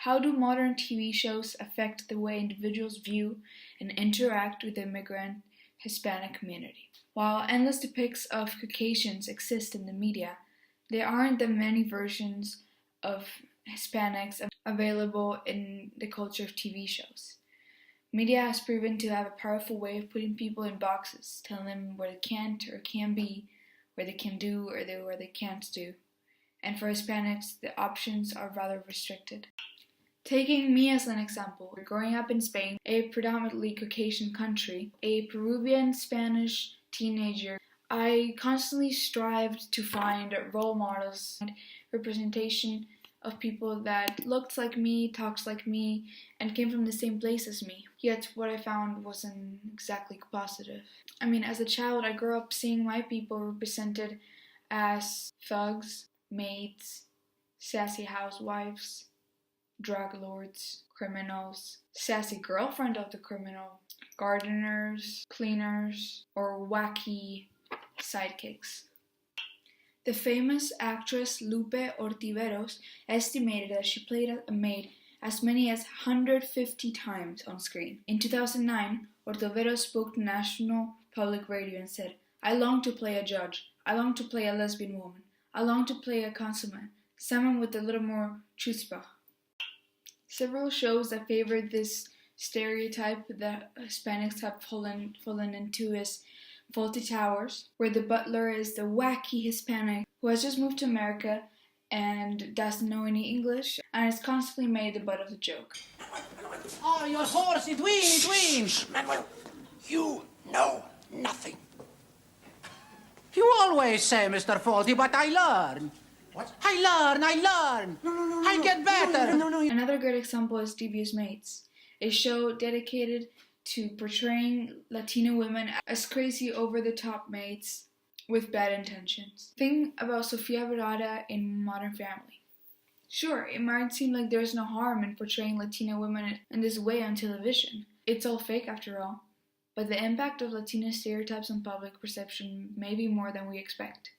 How do modern TV shows affect the way individuals view and interact with the immigrant Hispanic community? While endless depicts of Caucasians exist in the media, there aren't that many versions of Hispanics available in the culture of TV shows. Media has proven to have a powerful way of putting people in boxes, telling them where they can't or can be, where they can do or where they can't do. And for Hispanics, the options are rather restricted. Taking me as an example, growing up in Spain, a predominantly Caucasian country, a Peruvian Spanish teenager, I constantly strived to find role models and representation of people that looked like me, talked like me, and came from the same place as me. Yet what I found wasn't exactly positive. As a child, I grew up seeing my people represented as thugs, maids, sassy housewives, drug lords, criminals, sassy girlfriend of the criminal, gardeners, cleaners, or wacky sidekicks. The famous actress Lupe Ortiveros estimated that she played a maid as many as 150 times on screen. In 2009, Ortiveros spoke to National Public Radio and said, "I long to play a judge. I long to play a lesbian woman. I long to play a consummate, someone with a little more chutzpah." Several shows that favored this stereotype that Hispanics have fallen into is Fawlty Towers, where the butler is the wacky Hispanic who has just moved to America and doesn't know any English and is constantly made the butt of the joke. Oh, your horse, it wins! Shh, Manuel, you know nothing. You always say, Mr. Fawlty, but I learn. What? I learn. No, I get better. No. Another great example is Devious Mates, a show dedicated to portraying Latino women as crazy over-the-top maids with bad intentions. Think about Sofia Vergara in Modern Family. Sure, it might seem like there's no harm in portraying Latino women in this way on television. It's all fake after all. But the impact of Latino stereotypes on public perception may be more than we expect.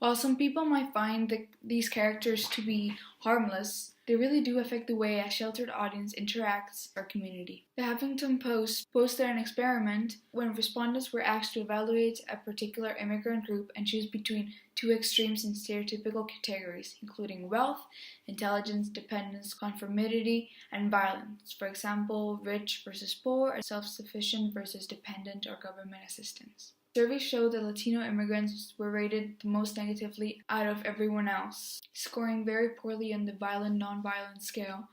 While some people might find these characters to be harmless, they really do affect the way a sheltered audience interacts with our community. The Huffington Post posted an experiment when respondents were asked to evaluate a particular immigrant group and choose between two extremes in stereotypical categories, including wealth, intelligence, dependence, conformity, and violence. For example, rich versus poor, or self-sufficient versus dependent or government assistance. Surveys showed that Latino immigrants were rated the most negatively out of everyone else, scoring very poorly on the violent-non-violent scale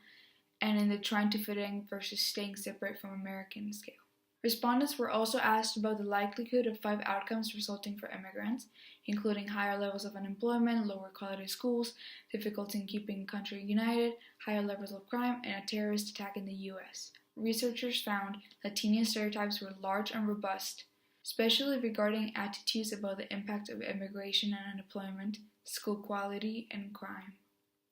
and in the trying to fit in versus staying separate from American scale. Respondents were also asked about the likelihood of 5 outcomes resulting for immigrants, including higher levels of unemployment, lower quality schools, difficulty in keeping the country united, higher levels of crime, and a terrorist attack in the U.S. Researchers found Latino stereotypes were large and robust, especially regarding attitudes about the impact of immigration and unemployment, school quality, and crime.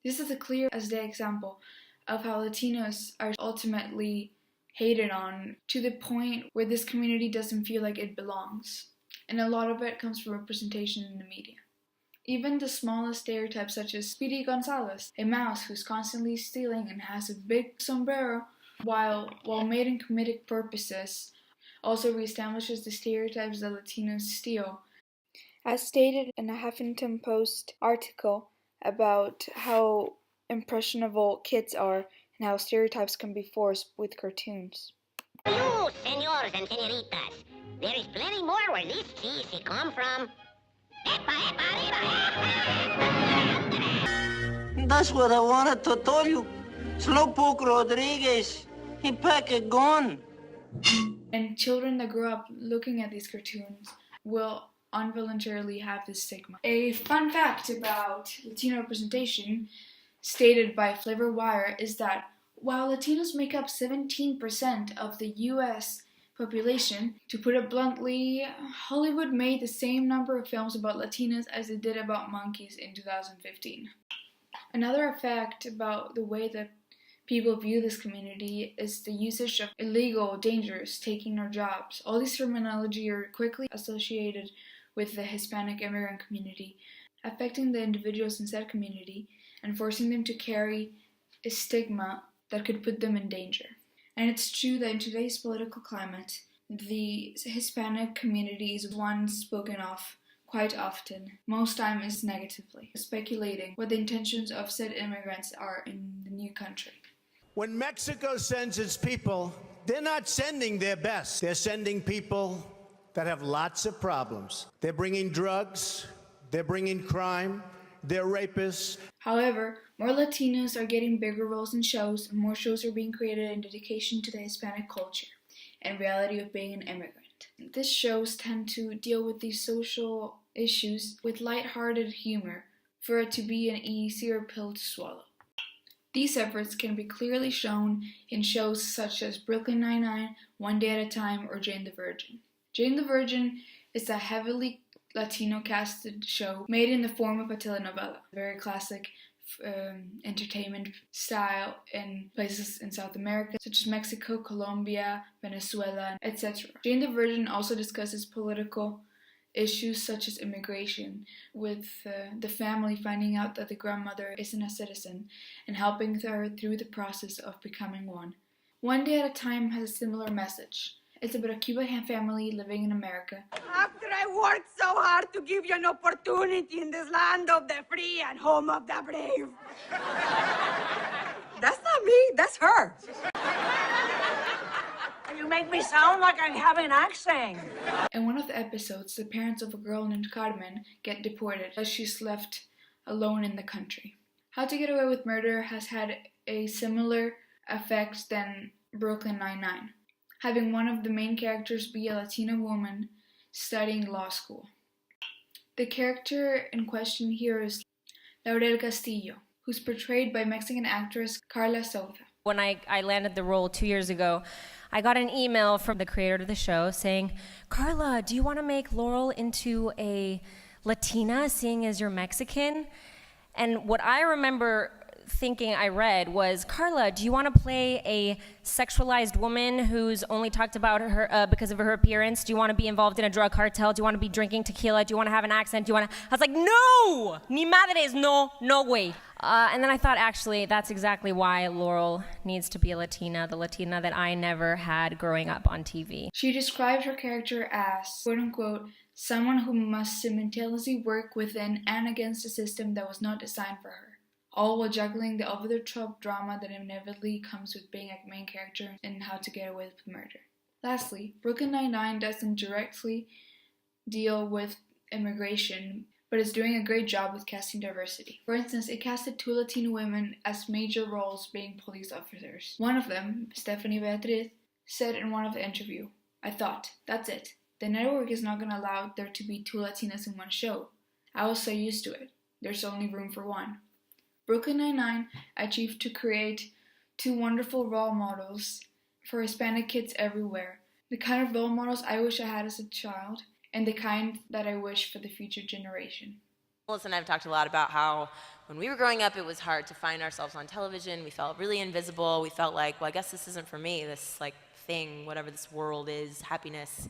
This is a clear as day example of how Latinos are ultimately hated on to the point where this community doesn't feel like it belongs. And a lot of it comes from representation in the media. Even the smallest stereotypes such as Speedy Gonzalez, a mouse who's constantly stealing and has a big sombrero, while made in comedic purposes, also reestablishes the stereotypes that Latinos steal. As stated in a Huffington Post article about how impressionable kids are and how stereotypes can be forced with cartoons. You, senors and senoritas, there is plenty more where this cheese come from. That's what I wanted to tell you. Slowpoke Rodriguez, he pack a gun. And children that grow up looking at these cartoons will involuntarily have this stigma. A fun fact about Latino representation, stated by Flavor Wire, is that while Latinos make up 17% of the U.S. population, to put it bluntly, Hollywood made the same number of films about Latinos as it did about monkeys in 2015. Another fact about the way that people view this community is the usage of illegal, dangerous, taking our jobs. All these terminology are quickly associated with the Hispanic immigrant community, affecting the individuals in said community and forcing them to carry a stigma that could put them in danger. And it's true that in today's political climate, the Hispanic community is one spoken of quite often, most times negatively, speculating what the intentions of said immigrants are in the new country. When Mexico sends its people, they're not sending their best. They're sending people that have lots of problems. They're bringing drugs, they're bringing crime, they're rapists. However, more Latinos are getting bigger roles in shows, and more shows are being created in dedication to the Hispanic culture and reality of being an immigrant. These shows tend to deal with these social issues with light-hearted humor for it to be an easier pill to swallow. These efforts can be clearly shown in shows such as Brooklyn Nine-Nine, One Day at a Time, or Jane the Virgin. Jane the Virgin is a heavily Latino casted show made in the form of a telenovela, very classic entertainment style in places in South America such as Mexico, Colombia, Venezuela, etc. Jane the Virgin also discusses political issues such as immigration, with the family finding out that the grandmother isn't a citizen and helping her through the process of becoming one. One Day at a Time has a similar message. It's about a Cuban family living in America. After I worked so hard to give you an opportunity in this land of the free and home of the brave. That's not me, that's her. You make me sound like I have an accent. In one of the episodes, the parents of a girl named Carmen get deported as she's left alone in the country. How to Get Away with Murder has had a similar effect than Brooklyn Nine-Nine, having one of the main characters be a Latina woman studying law school. The character in question here is Laurel Castillo, who's portrayed by Mexican actress Carla Souza. When I landed the role 2 years ago, I got an email from the creator of the show saying, "Carla, do you want to make Laurel into a Latina, seeing as you're Mexican?" And what I remember thinking I read was, "Carla, do you want to play a sexualized woman who's only talked about her because of her appearance? Do you want to be involved in a drug cartel? Do you want to be drinking tequila? Do you want to have an accent? Do you want to?" I was like, "No! Ni madres, no way." And then I thought, actually, that's exactly why Laurel needs to be a Latina, the Latina that I never had growing up on TV. She described her character as, quote-unquote, someone who must simultaneously work within and against a system that was not designed for her, all while juggling the over-the-top drama that inevitably comes with being a main character in How to Get Away with Murder. Lastly, Brooklyn Nine-Nine doesn't directly deal with immigration, but is doing a great job with casting diversity. For instance, it casted 2 Latino women as major roles being police officers. One of them, Stephanie Beatriz, said in one of the interviews, "I thought, that's it. The network is not going to allow there to be 2 Latinas in one show. I was so used to it. There's only room for one." Brooklyn Nine-Nine achieved to create 2 wonderful role models for Hispanic kids everywhere. The kind of role models I wish I had as a child, and the kind that I wish for the future generation. Melissa and I have talked a lot about how when we were growing up, it was hard to find ourselves on television. We felt really invisible. We felt like, well, I guess this isn't for me, this thing, whatever this world is, happiness.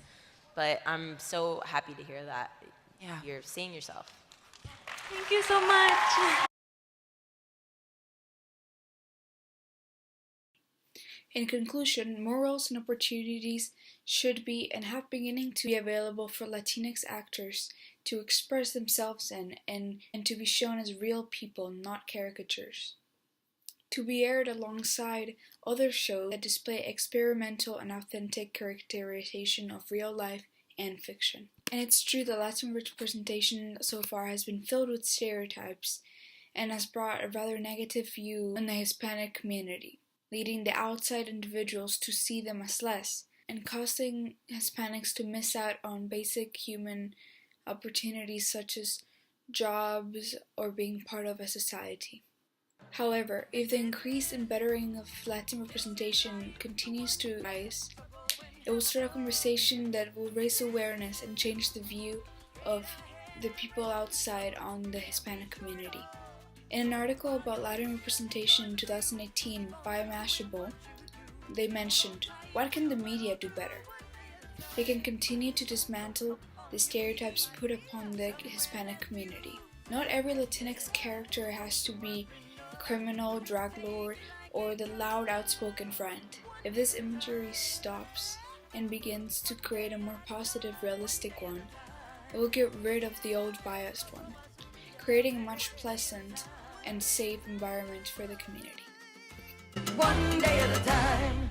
But I'm so happy to hear that you're seeing yourself. Thank you so much. In conclusion, more roles and opportunities should be and have beginning to be available for Latinx actors to express themselves in and to be shown as real people, not caricatures. To be aired alongside other shows that display experimental and authentic characterization of real life and fiction. And it's true that Latin representation so far has been filled with stereotypes and has brought a rather negative view in the Hispanic community, leading the outside individuals to see them as less, and causing Hispanics to miss out on basic human opportunities such as jobs or being part of a society. However, if the increase and bettering of Latin representation continues to rise, it will start a conversation that will raise awareness and change the view of the people outside on the Hispanic community. In an article about Latin representation in 2018 by Mashable, they mentioned, what can the media do better? They can continue to dismantle the stereotypes put upon the Hispanic community. Not every Latinx character has to be a criminal, drug lord, or the loud, outspoken friend. If this imagery stops and begins to create a more positive, realistic one, it will get rid of the old, biased one, creating a much pleasant and safe environment for the community. One day at a time.